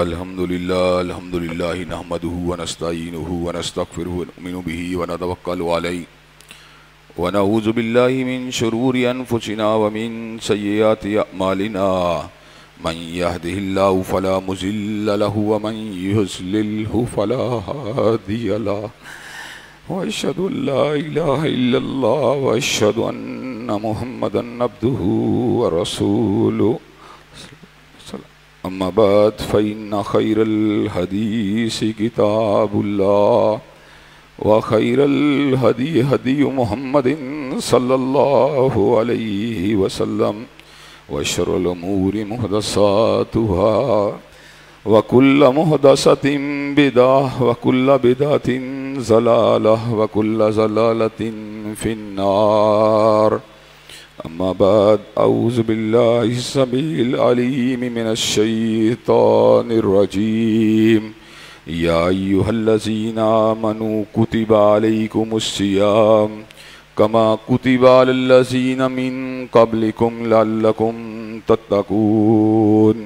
अल्हम्दुलिल्लाह नहमदुहु व नस्तईनुहु व नस्तगफिरुहु व नुमिनु बिही व नतवक्कलु अलैहि व नऊज़ु बिल्लाहि मिन शुरूरि अनफुसिना व मिन सय्यिआति अअमालिना मन यहदिहिल्लाहु फला मुज़िल्ल लहु व मन युज़लिल्हु फला हादिय लहु व अशहदु अन ला इलाहा इल्लल्लाह व अशहदु अन्ना मुहम्मदन अब्दुहु व रसूलुहु अम्मा बाद फ़इन्न खैरल हदीस किताबुल्लाह व खैरल हदी हदी मुहम्मदिन सल्लल्लाहु अलैहि वसल्लम व शर्रुल उमूरि मुहदसातुहा व कुल्ल मुहदसतिन बिदअह व कुल्ल बिदअतिन ज़लालह व कुल्ल ज़लालतिन फिन्नार अम्मा बाद अऊज़ु बिल्लाहि समीइल अलीम मिनश शैतानिर रजीम या अय्युहल्लज़ीना आमनू कुतिबा अलैकुमुस्सियाम कमा कुतिबा अलल्लज़ीना मिन क़ब्लिकुम लअल्लकुम तत्तक़ून।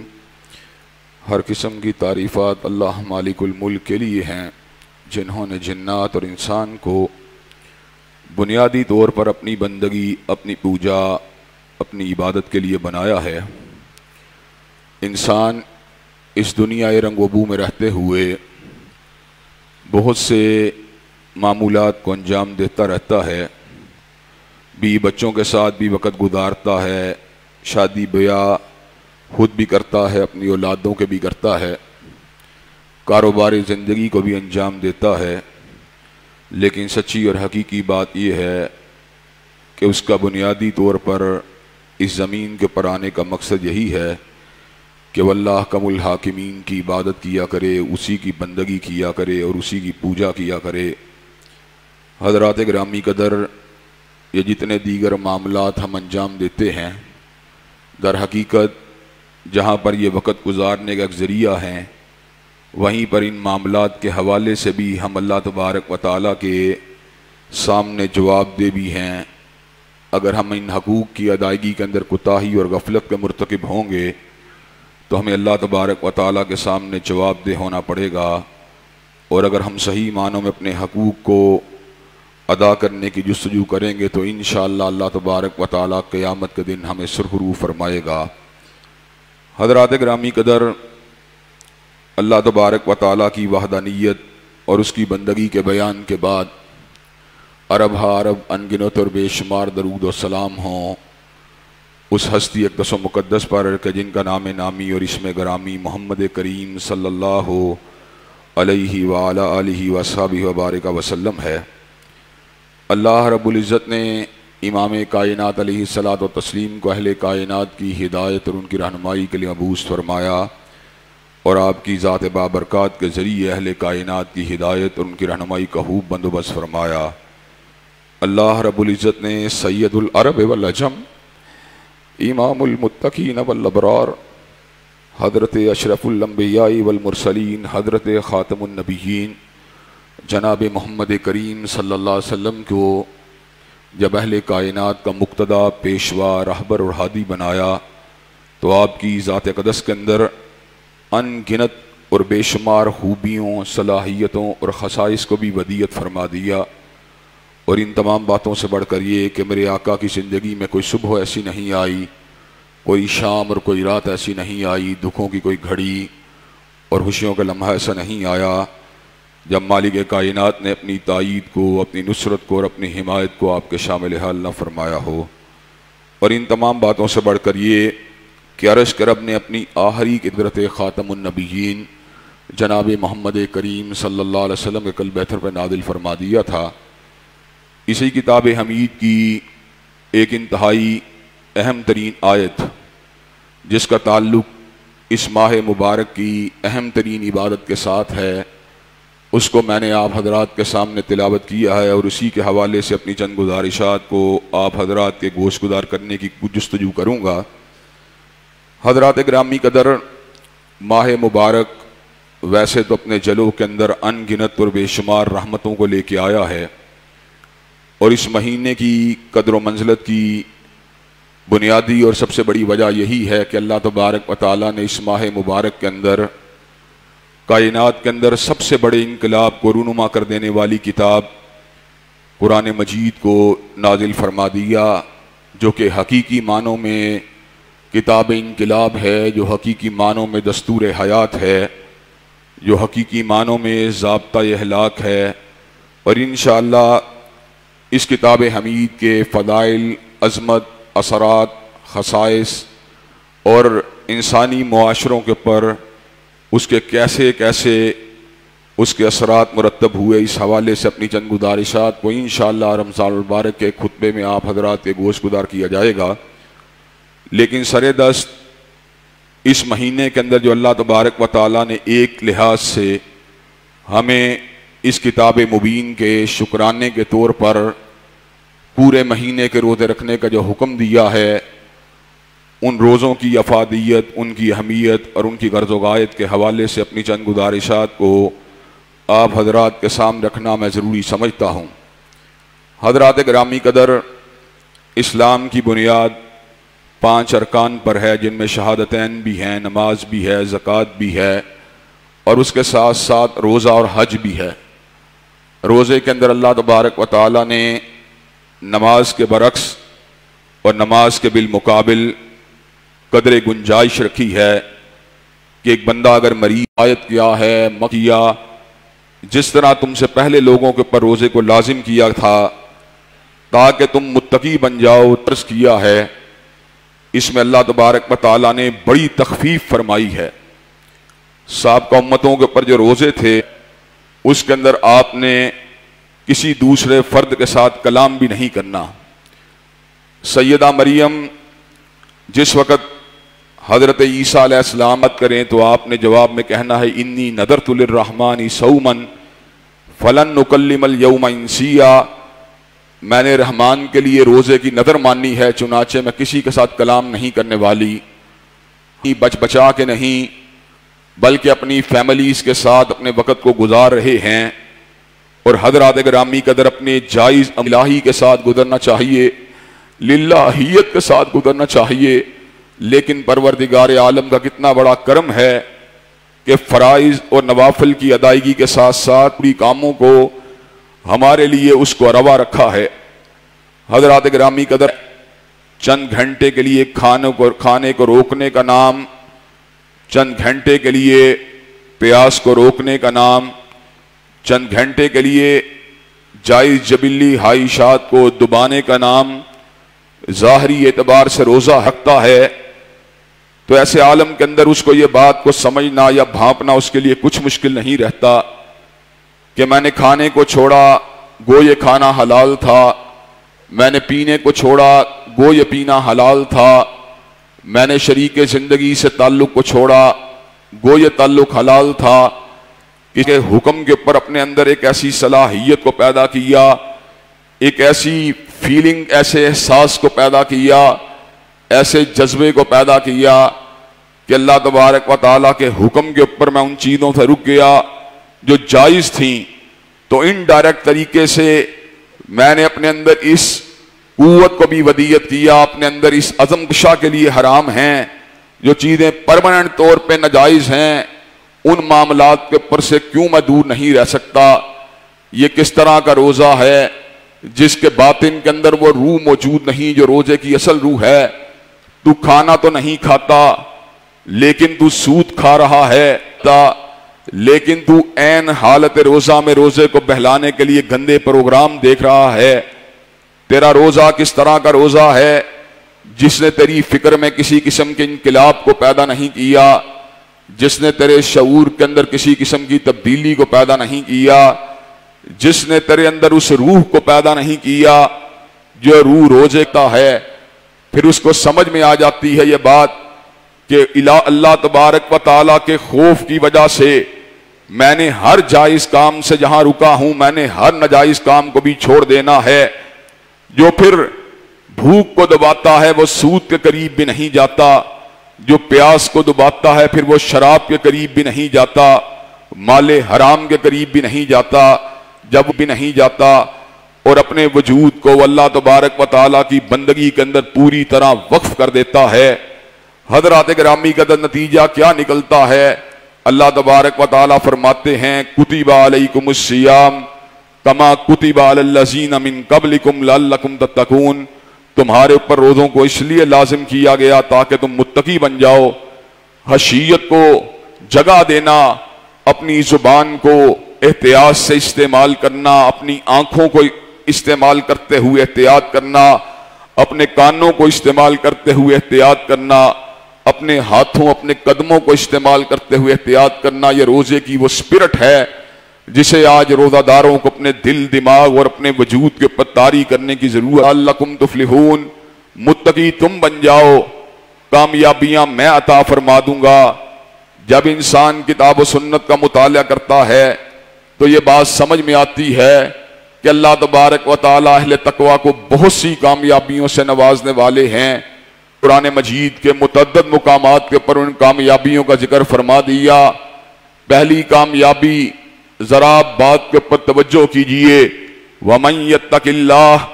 हर किस्म की तारीफ़ात अल्लाह मालिकुल मुल्क के लिए हैं जिन्होंने जिन्नात और इंसान को बुनियादी तौर पर अपनी बंदगी, अपनी पूजा, अपनी इबादत के लिए बनाया है। इंसान इस दुनिया रंग व बू में रहते हुए बहुत से मामूलात को अंजाम देता रहता है। बीवी बच्चों के साथ भी वक़्त गुजारता है, शादी ब्याह खुद भी करता है, अपनी औलादों के भी करता है, कारोबारी ज़िंदगी को भी अंजाम देता है। लेकिन सच्ची और हकीकी बात यह है कि उसका बुनियादी तौर पर इस ज़मीन के ऊपर आने का मकसद यही है कि वल्लाह कमुल हाकिमीन की इबादत किया करे, उसी की बंदगी किया करे और उसी की पूजा किया करे। हज़रात गिरामी कदर, ये जितने दीगर मामलात हम अंजाम देते हैं, दर हकीकत जहाँ पर ये वक़्त गुजारने का एक ज़रिया है, वहीं पर इन मामलात के हवाले से भी हम अल्लाह तबारक व तआला के सामने जवाबदेह भी हैं। अगर हम इन हकूक़ की अदायगी के अंदर कोताही और गफलत के मुर्तकिब होंगे तो हमें अल्लाह तबारक व तआला के सामने जवाबदेह होना पड़ेगा। और अगर हम सही मानों में अपने हकूक़ को अदा करने की जुस्तजू करेंगे तो इंशाअल्लाह अल्लाह तबारक व तआला क़यामत के दिन हमें सुरखरू फरमाएगा। हज़रात गिरामी कदर, अल्लाह तबारक व तआला की वहदानियत और उसकी बंदगी के बयान के बाद अरब हा अरब अनगिनत और बेशुमार दरूद व सलाम हों उस हस्ती अक़दस व मुक़द्दस पर कि जिनका नाम नामी और इसमें गरामी मोहम्मद करीम सल्लल्लाहु अलैहि व अला आलिहि व अस्हाबिहि व बारिक वसल्लम है। अल्लाह रब्बुल इज़्ज़त ने इमाम कायनात अलैहिस्सलात व तस्लीम को अहले कायनात की हिदायत और उनकी रहनुमाई के लिए मबूस फरमाया और आपकी ज़ात बाबरकात के ज़रिए अहले कायनात की हिदायत और उनकी रहनुमाई का खूब बंदोबस्त फरमाया। अल्लाह रब्बुल इज़्ज़त ने सैयदुल अरब वल अजम, इमामुल मुत्तकीन वल अबरार, हज़रत अशरफुल अंबिया वल मुरसलीन, हज़रत ख़ातमुन नबिय्यीन जनाब मोहम्मद करीम सल्लल्लाहु अलैहि वसल्लम को जब अहले कायनात का मुक्तदा, पेशवा, रहबर और हादी बनाया तो आपकी ज़ात अक़दस के अंदर अनगिनत और बेशुमार खूबियों, सलाहियतों और ख़साइस को भी वदीयत फरमा दिया। और इन तमाम बातों से बढ़कर ये कि मेरे आका की ज़िंदगी में कोई सुबह ऐसी नहीं आई, कोई शाम और कोई रात ऐसी नहीं आई, दुखों की कोई घड़ी और खुशियों का लम्हा ऐसा नहीं आया जब मालिक कायनात ने अपनी तायीद को, अपनी नुसरत को और अपनी हिमायत को आपके शामिल हाल न फरमाया हो। और इन तमाम बातों से बढ़कर ये कि अर्श के रब ने अपनी आखिरी क़ुदरत ख़ातमुन नबिय्यीन जनाब मोहम्मद करीम सल्लल्लाहु अलैहि वसल्लम के कल बेहतर पर नादिल फरमा दिया था। इसी किताब हमीद की एक इंतहाई अहम तरीन आयत जिसका ताल्लुक़ इस माह मुबारक की अहम तरीन इबादत के साथ है, उसको मैंने आप हजरात के सामने तिलावत किया है और उसी के हवाले से अपनी चंद गुजारिशात को आप हजरात के गोश गुजार करने की जुस्तजू करूँगा। हजरात ग्रामी कदर, माह मुबारक वैसे तो अपने जलो के अंदर अनगिनत और बेशुमार रहमतों को लेके आया है और इस महीने की कदर व मंज़िलत की बुनियादी और सबसे बड़ी वजह यही है कि अल्लाह तबारक व तआला ने इस माह मुबारक के अंदर कायनात के अंदर सबसे बड़े इनकलाब को रूनुमा कर देने वाली किताब कुरान मजीद को नाजिल फरमा दिया, जो कि हकीकी मानों में किताब इनकलाब है, जो हकीकी मानों में दस्तूर हयात है, जो हकीकी मानों में ज़ाब्ता अहलाक है। और इंशाअल्लाह इस किताब हमीद के फ़दाइल, अज़मत, असरात, ख़साइस और इंसानी मुआशरों के ऊपर उसके कैसे कैसे उसके असरात मुरतब हुए, इस हवाले से अपनी चंद गुजारिशात को इंशाअल्लाह रमज़ान मुबारक के खुतबे में आप हजरात के गोश गुजार किया जाएगा। लेकिन सरे दस्त इस महीने के अंदर जो अल्लाह तबारक व तआला ने एक लिहाज से हमें इस किताब मुबीन के शुक्राने के तौर पर पूरे महीने के रोज़े रखने का जो हुक्म दिया है, उन रोज़ों की अफादियत, उनकी अहमियत और उनकी गर्ज़-ओ-गायत के हवाले से अपनी चंद गुजारिशात को आप हजरात के सामने रखना मैं ज़रूरी समझता हूँ। हजरात गिरामी कदर, इस्लाम की बुनियाद 5 अरकान पर है, जिनमें शहादतैन भी हैं, नमाज भी है, ज़कात भी है और उसके साथ साथ रोज़ा और हज भी है। रोज़े के अंदर अल्लाह तबारक व तआला ने नमाज के बरक्स और नमाज के बिलमुकाबिल कदर गुंजाइश रखी है कि एक बंदा अगर मरीज आयत किया है, मकिया, जिस तरह तुमसे पहले लोगों के ऊपर रोज़े को लाजिम किया था ताकि तुम मुत्तकी बन जाओ, तर्स किया है, इसमें अल्लाह तबारक व तआला ने बड़ी तखफीफ फरमाई है। साबका उम्मतों के ऊपर जो रोज़े थे उसके अंदर आपने किसी दूसरे फ़र्द के साथ कलाम भी नहीं करना। सैयदा मरियम जिस वक़्त हजरत ईसा अलैहिस्सलाम मत करें तो आपने जवाब में कहना है इन्नी नदरतु लिर्रहमानी सौमन फलन नुकल्लिमल यौमा इंसिया, मैंने रहमान के लिए रोजे की नदर मानी है, चुनाचे मैं किसी के साथ कलाम नहीं करने वाली। बच बचा के नहीं बल्कि अपनी फैमिलीज के साथ अपने वक़्त को गुजार रहे हैं और हज़रात गिरामी कदर अपने जायज़ इलाही के साथ गुजरना चाहिए, लिल्लाहियत के साथ गुजरना चाहिए। लेकिन परवरदिगार आलम का कितना बड़ा करम है कि फ़राइज़ और नवाफिल की अदायगी के साथ साथ पूरी कामों को हमारे लिए उसको रवा रखा है। हज़रात गिरामी कदर चंद घंटे के लिए खाने को रोकने का नाम, चंद घंटे के लिए प्यास को रोकने का नाम, चंद घंटे के लिए जायज़ जबिली हाइशात को दुबाने का नाम ज़ाहरी एतबार से रोज़ा रखता है। तो ऐसे आलम के अंदर उसको ये बात को समझना या भांपना उसके लिए कुछ मुश्किल नहीं रहता कि मैंने खाने को छोड़ा गो ये खाना हलाल था, मैंने पीने को छोड़ा गो ये पीना हलाल था, मैंने शरीके ज़िंदगी से ताल्लुक़ को छोड़ा गो ये ताल्लुक़ हलाल था। इसके हुक्म के ऊपर अपने अंदर एक ऐसी सलाहियत को पैदा किया, एक ऐसी फीलिंग, ऐसे एहसास को पैदा किया, ऐसे जज्बे को पैदा किया कि अल्लाह तबारक व तआला के हुक्म के ऊपर मैं उन चीज़ों से रुक गया जो जायज़ थी। तो इनडायरेक्ट तरीके से मैंने अपने अंदर इस कुव्वत को भी वदीयत किया, अपने अंदर इस अज़म कशा के लिए हराम हैं, जो चीज़ें परमानेंट तौर पे नाजायज़ हैं, उन मामलात के ऊपर से क्यों मैं दूर नहीं रह सकता। ये किस तरह का रोज़ा है जिसके बातिन के अंदर वो रूह मौजूद नहीं जो रोजे की असल रूह है। तू खाना तो नहीं खाता लेकिन तू सूद खा रहा है, लेकिन तू ऐन हालत रोजा में रोजे को बहलाने के लिए गंदे प्रोग्राम देख रहा है। तेरा रोजा किस तरह का रोजा है जिसने तेरी फिक्र में किसी किस्म के इनकलाब को पैदा नहीं किया, जिसने तेरे शऊर के अंदर किसी किस्म की तब्दीली को पैदा नहीं किया, जिसने तेरे अंदर उस रूह को पैदा नहीं किया जो रूह रोजे का है। फिर उसको समझ में आ जाती है ये बात कि अल्लाह तबारक व तआला के खौफ की वजह से मैंने हर जायज़ काम से जहां रुका हूं, मैंने हर नाजायज़ काम को भी छोड़ देना है। जो फिर भूख को दबाता है वो सूद के करीब भी नहीं जाता, जो प्यास को दबाता है फिर वो शराब के करीब भी नहीं जाता, माले हराम के करीब भी नहीं जाता, जब भी नहीं जाता, और अपने वजूद को अल्लाह तबारक व तआला की बंदगी के अंदर पूरी तरह वक्फ कर देता है। हज़रात गिरामी का नतीजा क्या निकलता है? अल्लाह तबारक व तआला फरमाते हैं कुतिबा अलैकुमुस्सियाम कमा कुतिबा अलल्लज़ीना मिन क़ब्लिकुम लअल्लकुम तत्तकून, तुम्हारे ऊपर रोज़ों को इसलिए लाजिम किया गया ताकि तुम मुत्तकी बन जाओ। हशीयत को जगह देना, अपनी जुबान को एहतियात से इस्तेमाल करना, अपनी आंखों को इस्तेमाल करते हुए एहतियात करना, अपने कानों को इस्तेमाल करते हुए एहतियात करना, अपने हाथों अपने कदमों को इस्तेमाल करते हुए एहतियात करना। ये रोजे की वो स्पिरिट है जिसे आज रोजादारों को अपने दिल दिमाग और अपने वजूद के ऊपर तारी करने की जरूरत। लअल्लकुम तुफ्लिहून, मुत्तकी तुम बन जाओ, कामयाबियां मैं अता फरमा दूंगा। जब इंसान किताब और सुन्नत का मुताला करता है तो ये बात समझ में आती है कि अल्लाह तबारक व तआला अहले तकवा को बहुत सी कामयाबियों से नवाजने वाले हैं। कुरान मजीद के मुतअद्दिद मुकामात के ऊपर उन कामयाबियों का जिक्र फरमा दिया। पहली कामयाबी, जरा बात के ऊपर तवज्जो कीजिए, वमन यत्तकिल्लाह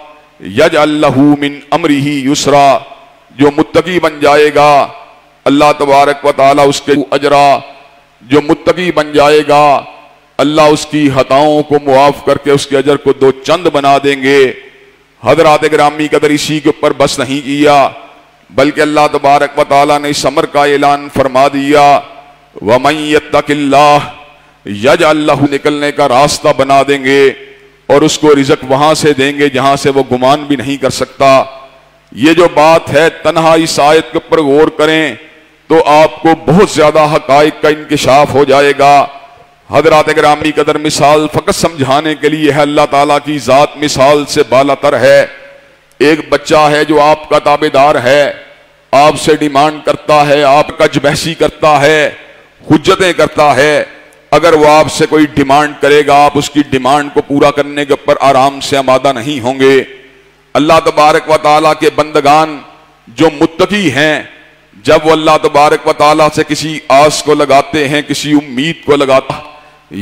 यजअल लहू मिन अमरिही युसरा, जो मुत्तकी बन जाएगा अल्लाह तबारक व तआला उसके अजरा, जो मुत्तकी बन जाएगा अल्लाह उसकी हताओं को मुआफ करके उसके अजर को दो चंद बना देंगे। हज़रात गिरामी कदर इसी के ऊपर बस नहीं किया बल्कि अल्लाह तबारक व तआला ने इस अमर का ऐलान फरमा दिया, वमन यत्तकिल्लाह यजअल लहू, निकलने का रास्ता बना देंगे और उसको रिज़्क़ वहां से देंगे जहां से वो गुमान भी नहीं कर सकता। ये जो बात है, तन्हा इस आयत के ऊपर गौर करें तो आपको बहुत ज्यादा हकाइक का इंकिशाफ हो जाएगा। हज़रात गिरामी कदर मिसाल फकत समझाने के लिए है, अल्लाह ताला की जात मिसाल से बालातर है। एक बच्चा है जो आपका ताबेदार है, आपसे डिमांड करता है, आपका जबहसी करता है, हुज्जतें करता है, अगर वो आपसे कोई डिमांड करेगा आप उसकी डिमांड को पूरा करने के ऊपर आराम से आमादा नहीं होंगे। अल्लाह तबारक व तआला के बंदगान जो मुत्तकी हैं, जब वो अल्लाह तबारक व तआला से किसी आस को लगाते हैं, किसी उम्मीद को लगाते हैं,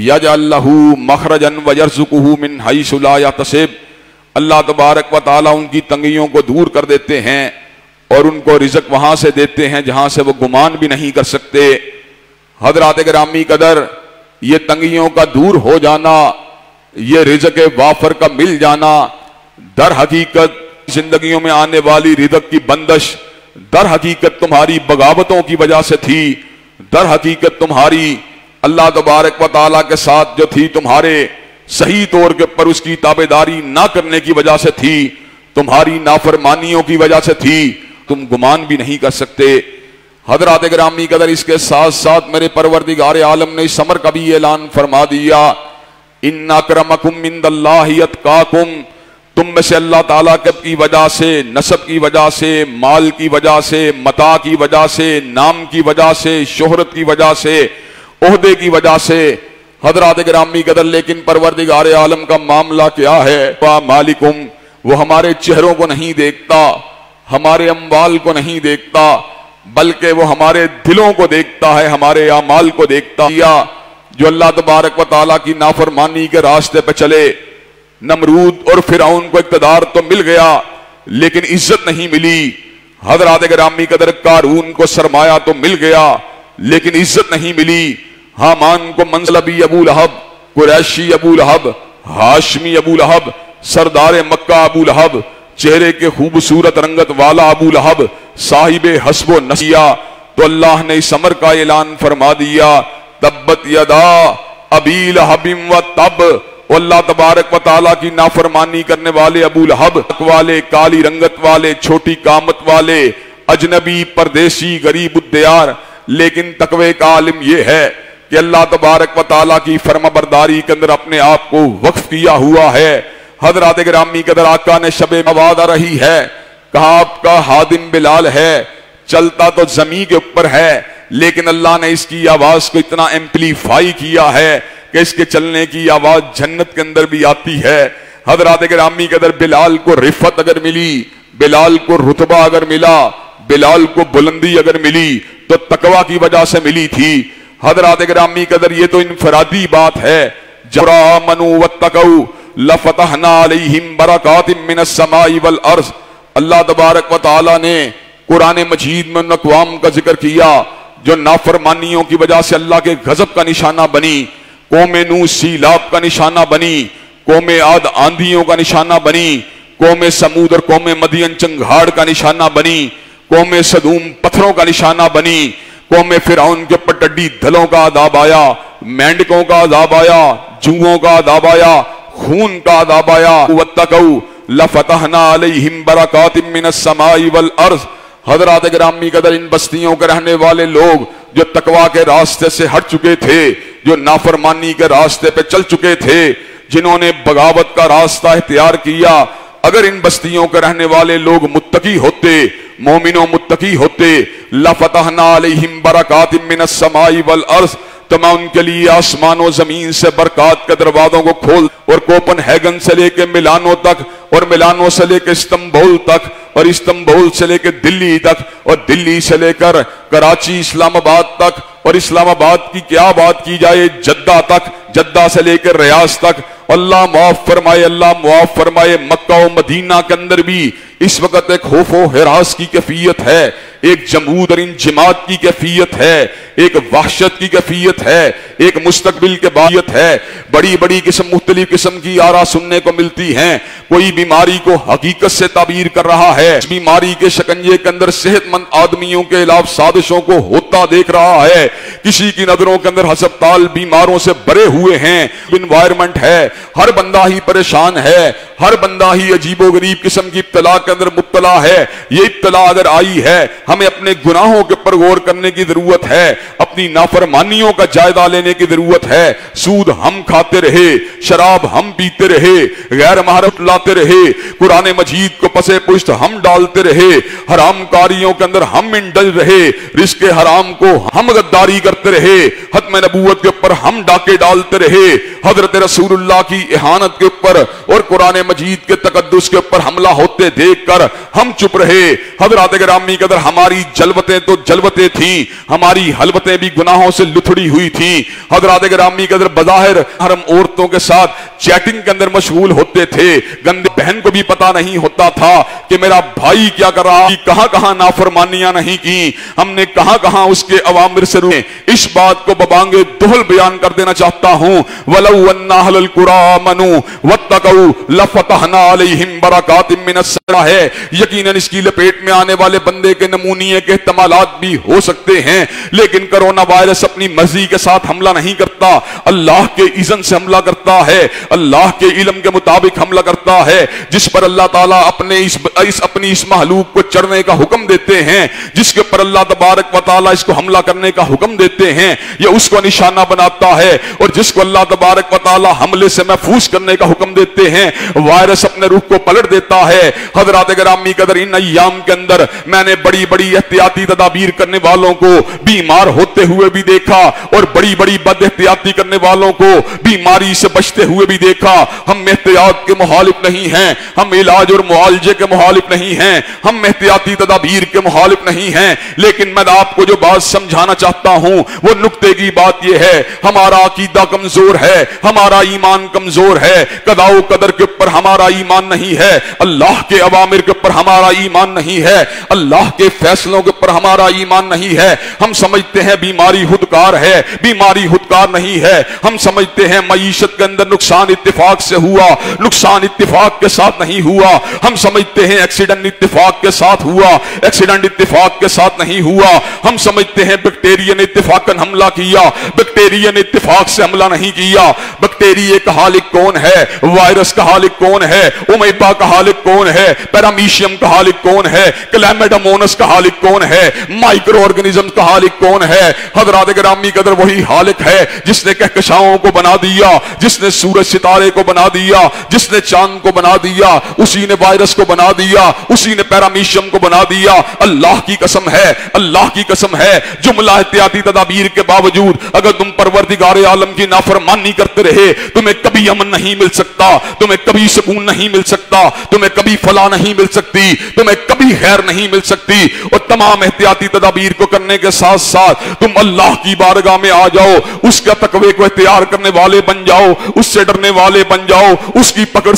यजअल लहू मखरजन व यरज़ुकुहू मिन हैसु ला यहतसिब, अल्लाह तबारक व तआला उनकी तंगियों को दूर कर देते हैं और उनको रिज़्क वहां से देते हैं जहां से वो गुमान भी नहीं कर सकते। हज़रात गिरामी कदर, ये तंगियों का दूर हो जाना, ये रिज़्क वाफर का मिल जाना, दर हकीकत जिंदगियों में आने वाली रिज़्क की बंदश दर हकीकत तुम्हारी बगावतों की वजह से थी, दर हकीकत तुम्हारी अल्लाह तबारक व तआला के साथ जो थी तुम्हारे सही तौर के ऊपर उसकी ताबेदारी ना करने की वजह से थी, तुम्हारी नाफरमानियों की वजह से थी, तुम गुमान भी नहीं कर सकते। हज़रात गिरामी कदर, इसके साथ साथ मेरे परवरदिगार आलम ने इस अमर का भी ऐलान फरमा दिया, इन्ना अक्रमकुम इंदल्लाहि अत्काकुम, तुम में से अल्लाह ताला की वजह से, नसब की वजह से, माल की वजह से, मता की वजह से, नाम की वजह से, शोहरत की वजह से, ओहदे की वजह से, हज़रात गिरामी कदर, लेकिन परवरदिगार आलम का मामला क्या है? वा मालिकुम, वो हमारे चेहरों को नहीं देखता, हमारे अम्वाल को नहीं देखता, बल्कि वो हमारे दिलों को देखता है, हमारे आमाल को देखता है। जो अल्लाह तबारक व तआला की नाफरमानी के रास्ते पे चले, नमरूद और फिरौन को इक़्तिदार तो मिल गया लेकिन इज्जत नहीं मिली। हज़रात गिरामी कदर, कारून को सरमाया तो मिल गया लेकिन इज्जत नहीं मिली। हामान को मंज़लबी अबू लहब, कुरैशी अबू लहब, हाशमी अबू लहब, सरदार मक्का अबू लहब, चेहरे के खूबसूरत रंगत वाला अबू लहब, साहिबे हस्बो नसिया, तो अल्लाह ने इस अमर का ऐलान फरमा दिया, तब्बत यदा अबी लहबिम व तब, अल्लाह तबारक व तआला की नाफरमानी करने वाले अबू लहब वाले, काली रंगत वाले, छोटी कामत वाले, अजनबी, परदेसी, गरीब उद्यार, लेकिन तकवे का आलिम यह है कि अल्लाह तबारक व तआला की फरमाबरदारी के अंदर अपने आप को वक्फ किया हुआ है। हज़रात गिरामी कदर, आका ने शबे मवाद आ रही है, कहा आपका हादिम बिलाल है, चलता तो जमीन के ऊपर है लेकिन अल्लाह ने इसकी आवाज को इतना एम्पलीफाई किया है कि इसके चलने की आवाज जन्नत के अंदर भी आती है। हज़रात गिरामी कदर, बिलाल को रिफत अगर मिली, बिलाल को रुतबा अगर मिला, बिलाल को बुलंदी अगर मिली तो तकवा की वजह से मिली थी। हज़रात गिरामी कदर, ये तो इनफरादी बात है। जरा मनु वत्तकौ लफतहना अलैहिम बरकातिम मिनस समाई वल अर्ज़, अल्लाह तबारक व तआला ने कुरान मजीद में उन अक़वाम का जिक्र किया जो नाफरमानियों की वजह से अल्लाह के गजब का निशाना बनी। कौम नूह सीलाब का निशाना बनी, कौम आद आंधियों का निशाना बनी, कौम समूद और कौम मदियन चंगाड़ का निशाना बनी, कौम सदूम पत्थरों का निशाना बनी, कौम फिरौन के ऊपर टड्डी दलों का अदाब आया, मेंढकों का अदाब आया, जुओं का अदाब आया, खून का अदाब आया। वत्तकौ लफतहना अलैहिम बरकातिम मिनस समाई वल अर्ज़, हज़रात गिरामी कदर, इन बस्तियों के रहने वाले लोग जो तकवा के रास्ते से हट चुके थे, जो नाफरमानी के रास्ते पे चल चुके थे, जिन्होंने बगावत का रास्ता इख्तियार किया, अगर इन बस्तियों के रहने वाले लोग मुत्तकी होते, मोमिनो मुत्तकी होते, लफतहना अलैहिम बरकातिम मिनस समाई वल अर्ज़, तो मैं उनके लिए आसमानों जमीन से बरकात के दरवाजों को खोल, और कोपनहेगन से लेके मिलानो तक, और मिलानो से लेकर इस्तांबुल तक, और इस्तांबुल से लेकर दिल्ली तक, और दिल्ली से लेकर कराची इस्लामाबाद तक, और इस्लामाबाद की क्या बात की जाए जद्दा तक, जद्दा से लेकर रियाज तक। अल्लाह मुआफ फरमाए, अल्लाह मुआफ फरमाए। मक्का और मदीना के अंदर भी इस वक्त एक खौफो हिरास की कैफियत है, एक जमूद और इंजमात की कैफियत है, एक वहशत की कैफियत है, एक मुस्तकबिल के बायत है। बड़ी बड़ी किस्म, मुख्तलिफ किस्म की आरा सुनने को मिलती हैं। कोई बीमारी को हकीकत से ताबीर कर रहा है, इस बीमारी के शिकंजे के अंदर सेहतमंद आदमियों के खिलाफ साजिशों को होता देख रहा है। किसी की नजरों के अंदर हस्पताल बीमारों से भरे हुए हैं, इन्वायरमेंट है, हर बंदा ही परेशान है, हर बंदा ही अजीबो गरीब किस्म की इब्तला के अंदर मुब्तला है। ये इब्तला अगर आई है, हमें अपने गुनाहों के ऊपर गौर करने की जरूरत है, अपनी अपनी नाफरमानियों का जायजा लेने की जरूरत है। सूद हम खाते रहे, शराब हम पीते रहे, गैर महरम लाते रहे, कुरान मजीद को पसे पुष्ट हम डालते रहे, हराम कारियों के अंदर हम इंडल रहे, रिस्क हराम को हम गद्दारी करते रहे, खत्म नबूवत के ऊपर हम डाके डालते रहे, हजरत रसूलुल्लाह की इहानत के ऊपर और कुरान मजीद के तकद्दुस के ऊपर हमला होते देखकर हम चुप रहे। हजरत गिरामी के अंदर हमारी जलवतें तो जलवतें थी, हमारी हलवतें भी गुनाहों से लुथड़ी हुई थी। हजरत गिरामी के अंदर बज़ाहिर हरम औरतों के साथ चैटिंग के अंदर मशगूल होते थे। गंदे बहन को भी पता नहीं होता था कि मेरा भाई क्या कर रहा, कहां कहां नाफरमानियां नहीं की, हमने कहां कहां उसके अवामिर से रुके। इस बात को बबांगे दुहल बयान कर देना चाहता हूं। वलौ अन्ना अहलल कुरा आमनू वत्तकू लफतहना अलैहिम बरकातिम मिनस समा है। यकीनन इसकी लपेट में आने वाले बंदे के नमूनिये के इहतमालात भी हो सकते हैं, लेकिन कोरोना वायरस अपनी मर्जी के साथ हमला नहीं करता, अल्लाह के इज़्न से हमला करता है, अल्लाह के इल्म के मुताबिक हमला करता है। जिस पर अल्लाह ताला अपने अपनी इस महलूक को चढ़ने का हुक्म देते हैं, जिसके ऊपर अल्लाह तबारक व तआला इसको हमला करने का हुक्म देते हैं, यह उसको निशाना बनाता है। और जिसको अल्लाह तबारक व तआला हमले से महफूज करने का हुक्म देते हैं, वायरस अपने रुख को पलट देता है। हज़रात गिरामी कदर इन अय्याम के अंदर मैंने बड़ी बड़ी एहतियाती तदाबीर करने वालों को बीमार होते हुए भी देखा और बड़ी बड़ी बद एहतियाती करने वालों को बीमारी से बचते हुए भी देखा। हम एहतियात के मुखालिफ नहीं हैं, हम इलाज और मुआलजे के मुखालिफ नहीं हैं, हम एहतियाती तदाबीर के मुखालिफ नहीं हैं, लेकिन मैं आपको जो बात समझाना चाहता हूं वो नुक्ते की बात यह है, हमारा अकीदा कमजोर है, हमारा ईमान कमजोर है, कदाओ कदर के ऊपर हमारा ईमान नहीं है, अल्लाह के अवामिर के ऊपर हमारा ईमान नहीं है, अल्लाह के फैसलों के ऊपर हमारा ईमान नहीं है। हम समझते हैं बीमारी खुदकार है, बीमारी खुदकार नहीं है। हम समझते हैं मईशत के अंदर नुकसान इत्तिफाक से हुआ, नुकसान इत्तिफाक के साथ नहीं हुआ। हम समझते हैं एक्सीडेंट इत्तिफाक के साथ हुआ, एक्सीडेंट इत्तिफाक के साथ नहीं हुआ। हम समझते हैं बैक्टीरिया ने इत्तिफाकन हमला किया, बैक्टीरिया ने इत्तिफाक से हमला नहीं किया। बैक्टीरिया का हालिक कौन है, वायरस का हालिक कौन है, उमेबा का हालिक कौन है, पैरामीशियम का हालिक कौन है, क्लैमिडोमोनास का हालिक कौन है, माइक्रो ऑर्गेनिज्म का हालिक कौन है। हज़रात गिरामी कदर वही हालिक है जिसने कहकशाओं को बना दिया, जिसने सूरज सितारे को बना दिया, जिसने चांद को बना दिया, उसी ने वायरस को बना दिया, उसी ने पैरामीशियम को बना दिया। अल्लाह की कसम है, अल्लाह की कसम है, जुमला एहतियाती तदाबीर के बावजूद अगर तुम परवरदिगार आलम की नाफरमानी करते रहे, तुम्हें कभी अमन नहीं मिल सकता, तुम्हें कभी सुकून नहीं मिल सकता, तुम्हें कभी फलाह नहीं मिल सकती, तुम्हें कभी खैर नहीं मिल सकती। और तमाम एहतियाती तदाबीर को करने के साथ साथ तुम अल्लाह की बारगाह में आ जाओ, उसका तकवे को इख्तियार करने वाले बन जाओ, उससे डरने वाले बन जाओ, उसकी पकड़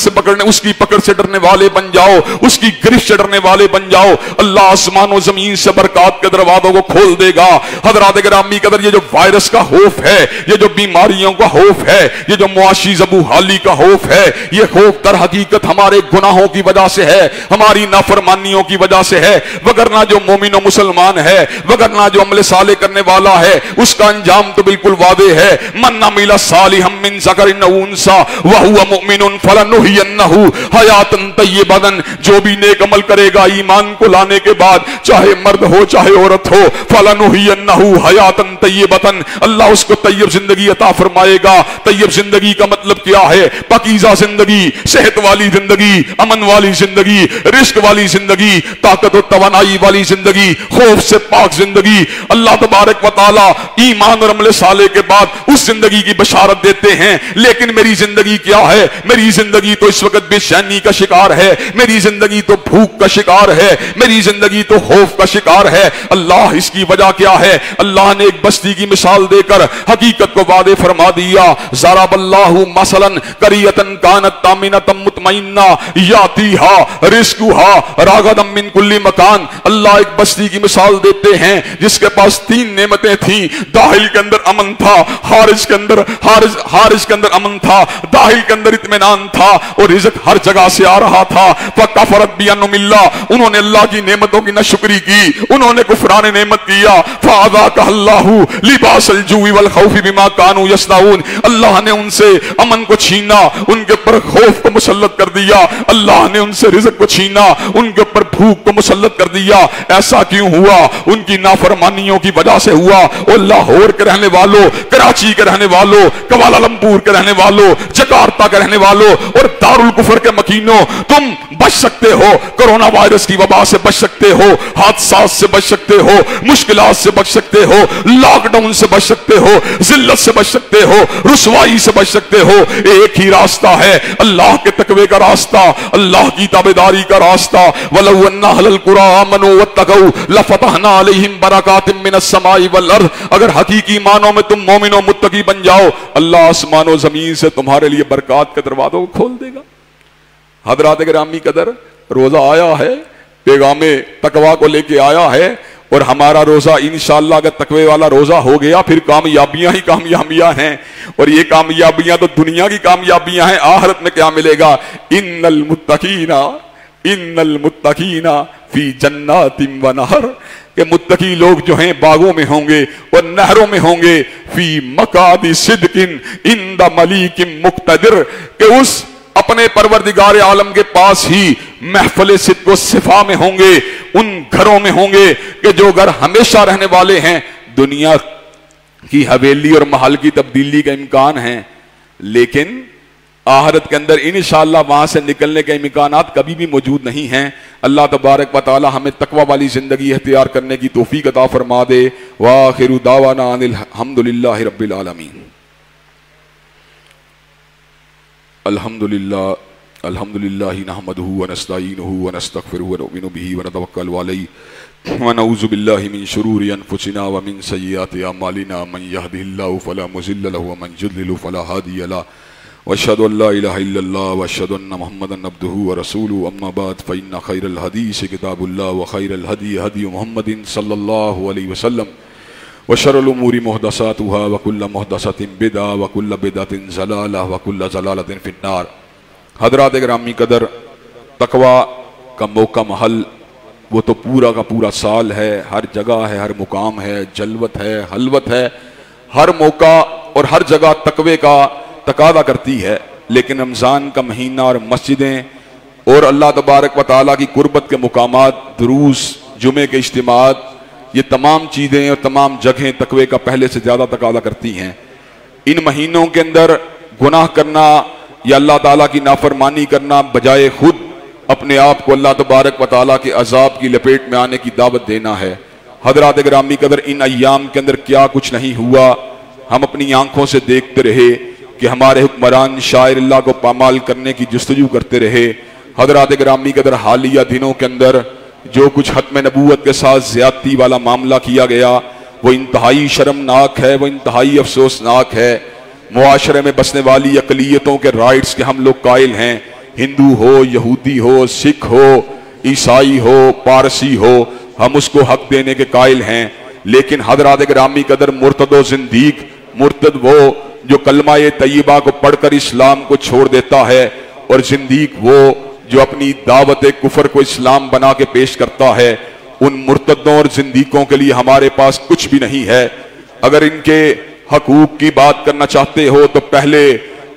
से डरने वाले बन जाओ, उसकी गिरफ्त से डरने वाले बन जाओ। अल्लाह आसमान और जमीन से बरकत के दरवाजों को खोल देगा। हज़रात गिरामी कदर ये जो वायरस का खौफ है, ये जो बीमारियों का खौफ है, ये जो मुआशी ज़बूहाली का खौफ है, ये खौफ दर हकीकत हमारे गुनाहों की वजह से है, हमारी नाफरमानियों की वजह से है। वगरना जो मोमिन और मुसलमान है, वगरना जो अमल साले करने वाला है, उसका अंजाम तो बिल्कुल वादे है। मन अमिला सालिहम मिन ज़करिन औ उन्सा व हुवा मुमिनुन फलनुहयन्नहु हयातन तय्यबतन, जो भी नेक अमल करेगा ईमान को लाने के बाद, चाहे मर्द हो चाहे औरत हो, फलनुहयन्नहु हयातन तय्यबतन, अल्लाह उसको तय्यब जिंदगी अता फरमाएगा। तय्यब जिंदगी का मतलब क्या है? पाकीज़ा जिंदगी, सेहत वाली जिंदगी, अमन वाली जिंदगी, रिस्क वाली जिंदगी, ताकत और तवानाई वाली जिंदगी, खौफ से पाक जिंदगी। अल्लाह तबारक व तआला ईमान और अमल साले के बाद उस जिंदगी की बशारत देते हैं। लेकिन मेरी जिंदगी क्या है? मेरी जिंदगी तो इस वक्त बेचैनी का शिकार है, मेरी जिंदगी तो भूख का शिकार है, मेरी जिंदगी तो खौफ का शिकार है। अल्लाह इसकी वजह क्या है? अल्लाह ने एक बस्ती की मिसाल देकर हकीकत को वादे फरमा दिया। ज़रबल्लाहु मसलन करियतन कानत तामिनतम मुतमइन्ना यातीहा रिज़्कुहा रागदम मिन कुल्ली मकान। अल्लाह एक बस्ती की मिसाल देते हैं जिसके पास 3 नेमतें थी। दाहिल के अंदर अमन था, हारिज के अंदर अमन था, दाहिल के अंदर इत्मीनान था और रिज़्क हर जगह से आ रहा था। फकफरत बिअनउमिल्लाह, उन्होंने अल्लाह की नेमतों की नाशुक्री की, उन्होंने कुफरान नेमत किया। फ़अज़ाक़हल्लाहु लिबासल जुइ वल खौफ़ि बिमा कानू यसनाऊन, अल्लाह ने उनसे अमन को छीना, उनके ऊपर खौफ को मुसल्लत कर दिया। अल्लाह ने उनसे रिज़्क को छीना, उनके ऊपर भूख को मुसल्लत कर दिया। ऐसा क्यों हुआ? उनकी नाफरमानियों की वजह से हुआ। और लाहौर के रहने वालों, कराची के रहने वालों, कवालालंपुर के रहने वालों, जकार्ता के रहने वालों और दारुल कुफर के मकीनों, तुम बच सकते हो, कोरोना वायरस की वबा से बच सकते हो, हादसा से बच सकते हो, मुश्किलात से बच सकते हो, लॉकडाउन से बच सकते हो, जिल्लत से बच सकते हो, रुसवाई से बच सकते हो। एक ही रास्ता है, अल्लाह के तकवे का रास्ता, अल्लाह की ताबेदारी का रास्ता। वलौ अन्ना अहलल कुरा आमनू वत्तकू लफतहना अलैहिम बरकातिम मिनस समाई वल अर्द। अगर हकीकी मानों में तुम मोमिनो मुत्तकी बन जाओ, अल्लाह आसमानों जमीन से तुम्हारे लिए बरकत के दरवाजों को खोल देगा। हजरात गिरामी कदर, रोजा आया है, पैगामे तकवा को लेके आया है, और हमारा रोजा इंशाअल्लाह अगर तकवे वाला रोजा हो गया फिर कामयाबियां ही कामयाबियां हैं। और ये कामयाबियां तो दुनिया की कामयाबियां हैं, आखिरत में क्या मिलेगा? इन्नल मुत्तकीना फी जन्नातिम व नहर, के मुत्तकी लोग जो हैं बागों में होंगे और नहरों में होंगे। फी मकादी सिद्किन इंदा मलीकिम मुक्तदिर, के उस अपने परवरदिगार आलम के पास ही महफिल सिद्क व सिफा में होंगे, उन घरों में होंगे कि जो घर हमेशा रहने वाले हैं। दुनिया की हवेली और महल की तब्दीली का इम्कान है, लेकिन आखिरत के अंदर इंशाअल्लाह वहां से निकलने के इम्कानात कभी भी मौजूद नहीं हैं। अल्लाह तबारक व तआला हमें तकवा वाली जिंदगी इख्तियार करने की तौफीक अता फरमा दे। व आखिरु दावाना अनिल हम्दुलिल्लाहि रब्बिल आलमीन। अल्हम्दुलिल्लाहि नहमदुहु व नस्तईनुहु व नस्तगफिरुहु व नुमिनु बिही व नतवक्कलु अलैहि व नऊज़ु बिल्लाहि मिन शुरूरि अनफुसिना व मिन सय्यिआति अमालिना। मन यहदिहिल्लाहु फला मुज़िल्ल लहु व मन युद्लिल फला हादिय लहु। व अशहदु अल्ला इलाहा इल्लल्लाह व अशहदु अन्ना मुहम्मदन अब्दुहु व रसूलुहु। अम्मा बाद फ़इन्ना खैरल हदीस किताबुल्लाह व खैरल हदी हदी मुहम्मदिन सल्लल्लाहु अलैहि वसल्लम व शर्रुल उमूरि मुहदसातुहा व कुल्लु मुहदसतिन बिदअ व कुल्लु बिदअतिन ज़लालह व कुल्लु ज़लालतिन फिन्नार। हज़रात गिरामी कदर, तकवा का मौका महल वो तो पूरा का पूरा साल है, हर जगह है, हर मुकाम है, जलवत है, हलवत है, हर मौका और हर जगह तकवे का तकादा करती है। लेकिन रमज़ान का महीना और मस्जिदें और अल्लाह तबारक व तआला की कुर्बत के मुकामात, दुरूस, जुमे के इज्तिमात, ये तमाम चीज़ें और तमाम जगहें तकवे का पहले से ज़्यादा तकादा करती हैं। इन महीनों के अंदर गुनाह करना या अल्लाह ताला की नाफरमानी करना बजाय खुद अपने आप को अल्लाह तबारक व तआला के अजाब की लपेट में आने की दावत देना है। हज़रात गिरामी कदर, इन अय्याम के अंदर क्या कुछ नहीं हुआ, हम अपनी आंखों से देखते रहे कि हमारे हुक्मरान शायर अल्लाह को पामाल करने की जुस्तजू करते रहे। हज़रात गिरामी कदर, हालिया दिनों के अंदर जो कुछ खत्म नबूवत के साथ ज्यादती वाला मामला किया गया वो इंतहाई शर्मनाक है, वो इंतहाई अफसोसनाक है। मुआशरे में बसने वाली अकलियतों के राइट्स के हम लोग कायल हैं, हिंदू हो, यहूदी हो, सिख हो, ईसाई हो, पारसी हो, हम उसको हक देने के कायल हैं। लेकिन हज़रात गिरामी कदर, मुर्तदो जिंदीक, मुर्तद वो जो कलमा तय्यबा को पढ़कर इस्लाम को छोड़ देता है, और जिंदीक वो जो अपनी दावत कुफर को इस्लाम बना के पेश करता है। उन मुर्तदों और जिंदीकों के लिए हमारे पास कुछ भी नहीं है। अगर इनके हकूक की बात करना चाहते हो तो पहले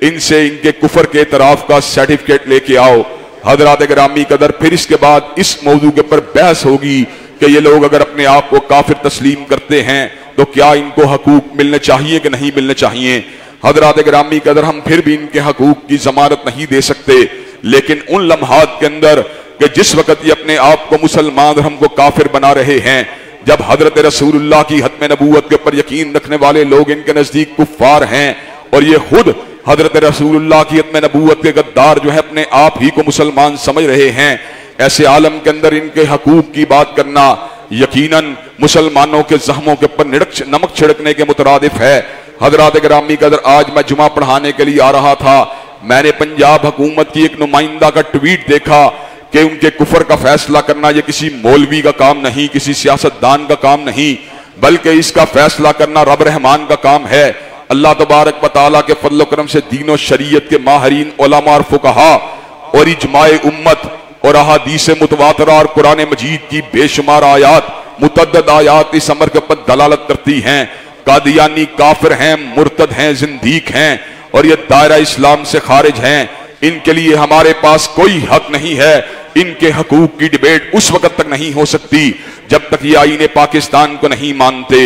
इनसे इनके कुफर के एतराफ का सर्टिफिकेट लेके आओ हजरात गिरामी कदर। फिर इसके बाद इस मौजू के ऊपर बहस होगी कि ये लोग अगर अपने आप को काफिर तस्लीम करते हैं तो क्या इनको हकूक मिलने चाहिए कि नहीं मिलने चाहिए। हजरात गिरामी कदर, हम फिर भी इनके हकूक की जमानत नहीं दे सकते, लेकिन उन लम्हात के अंदर कि जिस वक्त ये अपने आप को मुसलमान और हमको काफिर बना रहे हैं, जब हजरत रसूलुल्लाह की हत्म नबूवत के ऊपर यकीन रखने वाले लोग इनके नजदीक कुफ्फार हैं और ये खुद हजरत रसूलुल्लाह की हत्म नबूवत के गद्दार जो है अपने आप ही को मुसलमान समझ रहे हैं, ऐसे आलम के अंदर इनके हकूक की बात करना यकीनन मुसलमानों के जख्मों के ऊपर नमक छिड़कने के मुतरादिफ है। हजरात गिरामी कदर, आज मैं जुमा पढ़ाने के लिए आ रहा था, मैंने पंजाब हुकूमत की एक नुमाइंदा का ट्वीट देखा कि उनके कुफर का फैसला करना यह किसी मौलवी का काम नहीं, किसी सियासतदान का काम नहीं, बल्कि इसका फैसला करना रब रहमान का काम है। अल्लाह तबारक व तआला के फजल करम से दीन और शरीयत के माहरीन उलमा और फुकहा और इजमाए उम्मत और अहादीस मुतवातरा और कुरान मजीद की बेशुमार आयात, मुतअद्दिद आयात इस अमर के ऊपर दलालत करती हैं। कादियानी काफिर हैं, मुर्तद हैं, जिंदीक हैं और ये दायरा इस्लाम से खारिज हैं। इनके लिए हमारे पास कोई हक नहीं है इनके हकूक की डिबेट उस वक्त तक नहीं हो सकती जब तक ये आईने पाकिस्तान को नहीं मानते,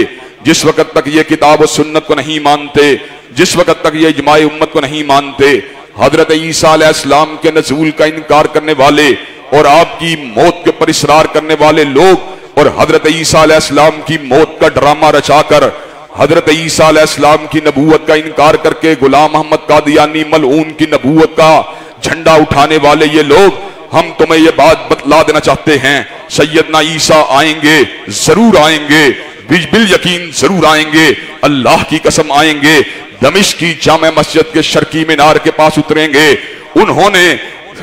जिस वक्त तक ये किताब और सुन्नत को नहीं मानते, जिस वक्त तक ये इजमाए उम्मत को नहीं मानते। हजरत ईसा अलैहिस्सलाम के नज़ूल का इनकार करने वाले और आपकी मौत के ऊपर इसरार करने वाले लोग और हजरत ईसा अलैहिस्सलाम की मौत का ड्रामा रचाकर हजरत ईसा अलैहिस्सलाम की नबूवत का इनकार करके गुलाम अहमद कादियानी मलऊन की नबूवत का झंडा उठाने वाले ये लोग, हम तुम्हें ये बात बतला देना चाहते हैं, सैयदना ईसा आएंगे, जरूर आएंगे, बिल यकीन जरूर आएंगे, अल्लाह की कसम आएंगे। दमिश्क की जामे मस्जिद के शर्की मीनार के पास उतरेंगे, उन्होंने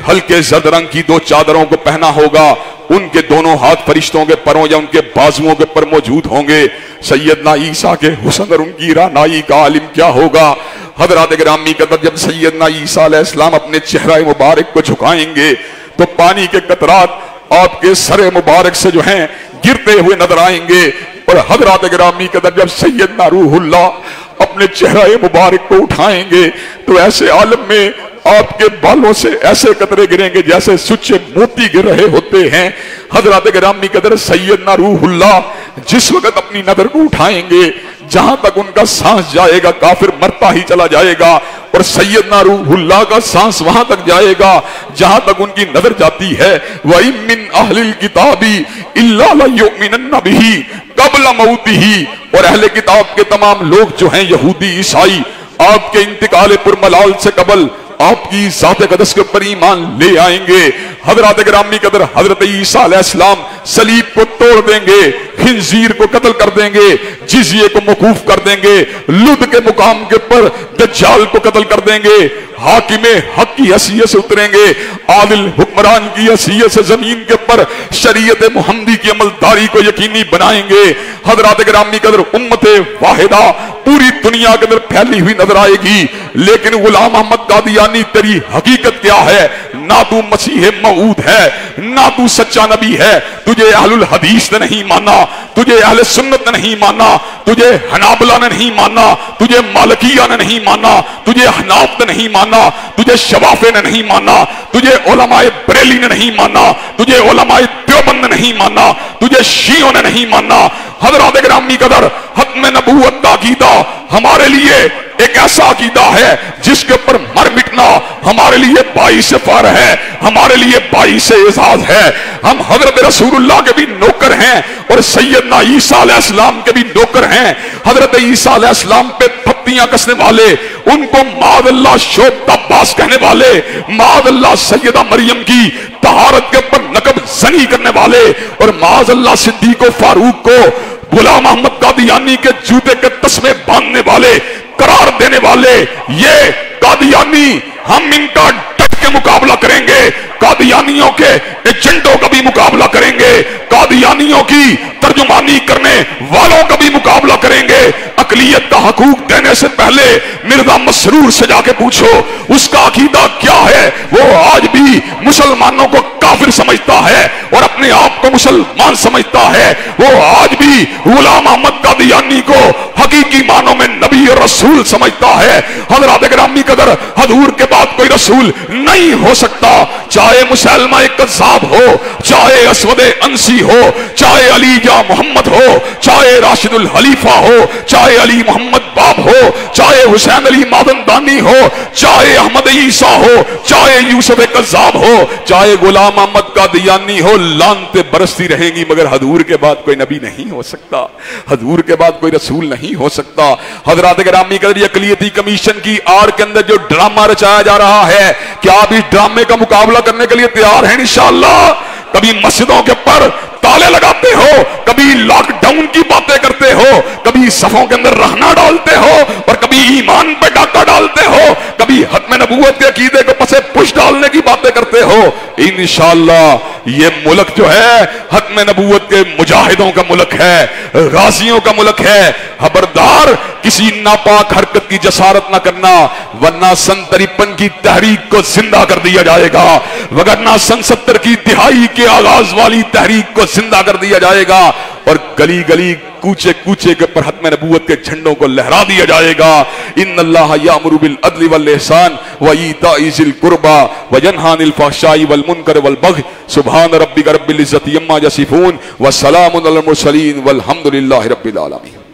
हल्के जर्द रंग की 2 चादरों को पहना होगा, उनके दोनों हाथ फरिश्तों के परों या उनके बाजुओं के पर मौजूद होंगे। सैयदना ईसा के हुस्न और उनकी रानाई का आलिम क्या होगा। हजरात गिरामी कदर जब सैयदना ईसा अलैहिस्सलाम अपने चेहरा मुबारक को झुकाएंगे तो पानी के कतरात आपके सरे मुबारक से जो हैं गिरते हुए नजर आएंगे। और हजरात गिरामी कदर जब सैयदना रूहुल्लाह अपने चेहरा मुबारक को उठाएंगे तो ऐसे आलम में आपके बालों से ऐसे कतरे गिरेंगे जैसे सुच्चे मोती गिर रहे होते हैं। हजरत गिरामी कदर सैयदना रूहुल्लाह जिस वक्त अपनी नजर को उठाएंगे, जहां तक उनका सांस जाएगा काफिर मरता ही चला जाएगा, और सैयदना रूहुल्लाह का सांस वहां तक जाएगा जहां तक उनकी नजर जाती है। वही मिन अहलिल किताबी इल्ला लयुमिनन्ना बिही कब्ल मौतिही, और अहले किताब के तमाम लोग जो हैं यहूदी ईसाई आपके इंतकाल पुरमलाल से कबल आपकी ज़ात क़दस के ऊपर ईमान ले आएंगे। हज़रात गिरामी कदर हजरत ईसा अलैहिस्सलाम सलीब को तोड़ देंगे, खिंजीर को कत्ल कर देंगे, जिज़िये को मौकूफ कर देंगे, लुद के मुकाम के ऊपर दज्जाल को कत्ल कर देंगे, हाकिमे हक की हैसियत से उतरेंगे, आदिल हुक्मरान की हैसियत से जमीन के ऊपर शरीयत मुहम्मदी की अमलदारी को यकीनी बनाएंगे। हज़रात गिरामी कदर उम्मते वाहिदा पूरी दुनिया के अंदर फैली हुई नजर आएगी, लेकिन गुलाम अहमद कादियानी तेरी हकीकत क्या है? ना तू मसीह मऊद है, ना तू सच्चा नबी है, तुझे अहलुल हदीस ने नहीं माना, तुझे अहले सुन्नत ने नहीं माना, तुझे हनाबला ने नहीं माना, तुझे मालिकिया ने नहीं माना, तुझे हनाफ ने नहीं माना, तुझे शवाफे ने नहीं माना, तुझे उलमाए बरेली ने नहीं माना, तुझे उलमाए देवबंद ने नहीं माना, तुझे शियों ने नहीं माना। हज़रात गिरामी कदर हत्म नबूवत का अकीदा हमारे लिए एक ऐसा अकीदा है जिसके ऊपर मर मिटना हमारे लिए बाइस फख्र है, हमारे लिए बाइस एजाज है। हम हजरत रसूलुल्लाह के भी नौकर हैं और सैयदना ईसा अलैहिस्सलाम के भी नौकर हैं। हजरत ईसा अलैहिस्सलाम पे पत्तियां कसने वाले, उनको मादअल्लाह शोब अब्बास कहने वाले, मादअल्लाह सैयदा मरियम की तहारत के ऊपर नकब जनी करने वाले, और मादअल्लाह सिद्दीक व फारूक को गुलाम अहमद कादियानी के जूते के तस्मे बांधने वाले, करार देने वाले ये कादियानी, हम इनका डट के मुकाबला करेंगे, कादियानियों के एजेंटों का भी मुकाबला करेंगे, कादियानियों की तर्जुमानी करने वालों का भी मुकाबला करेंगे। अकलियत का हकूक देने से पहले मिर्जा मसरूर से जाके पूछो उसका अकीदा क्या है। वो आज भी मुसलमानों को काफिर समझता है और अपने आप को मुसलमान समझता है। वो आज भी गुलाम अहमद कादियानी को हकीकी मानों में नबी और रसूल समझता है। हज़रात गिरामी कदर हजूर के बाद कोई रसूल नहीं हो सकता, चाहे मुसलमा कज़्ज़ाब हो, चाहे असवदे अंसी हो, चाहे अली या मोहम्मद हो, चाहे राशिदुल खलीफा हो, चाहे अली मोहम्मद बाब हो, चाहे हुसैन अली मादनदानी हो, चाहे अहमद ईसा हो, चाहे यूसुफ कज़्ज़ाब हो, चाहे गुलाम अहमद कादियानी हो, लानते बरसती रहेंगी, मगर हजूर के बाद कोई नबी नहीं हो सकता, हजूर के बाद कोई रसूल नहीं हो सकता। हज़रात गिरामी कदर अक़लियती कमीशन की आड़ के अंदर जो ड्रामा रचाया जा रहा है, क्या आप इस ड्रामे का मुकाबला करने के लिए तैयार हैं? इंशाअल्लाह। कभी मस्जिदों के ऊपर ताले लगाते हो, कभी लॉकडाउन की बातें करते हो, कभी सफों के अंदर रहना डालते हो, और कभी ईमान पे डाका डालते हो, कभी हत्म नबूवत के अकीदे को पसे पुश डालने की बातें करते हो। इंशाअल्लाह ये मुल्क जो है हत्म नबूवत के मुजाहिदों का मुल्क है, गाजियों का मुल्क है। खबरदार किसी नापाक हरकत की जसारत ना करना, वरना सन 53 की तहरीक को जिंदा कर दिया जाएगा, वरना सन 70 की तिहाई के आगाज वाली तहरीक को जिंदा कर दिया जाएगा, और गली गली कूचे कूचे के पर खत्म नबूवत के झंडों को लहरा दिया जाएगा। इन्नल्लाह यामुरु बिल अदली वल इहसान व ईताइ ज़िल कुर्बा व यन्हा अनिल फ़हशाइ वल मुनकर वल बग़य सुब्हान रब्बिका रब्बिल इज़्ज़ति अम्मा यसिफ़ून व सलामुन अलल मुरसलीन वल्हम्दुलिल्लाहि रब्बिल आलमीन।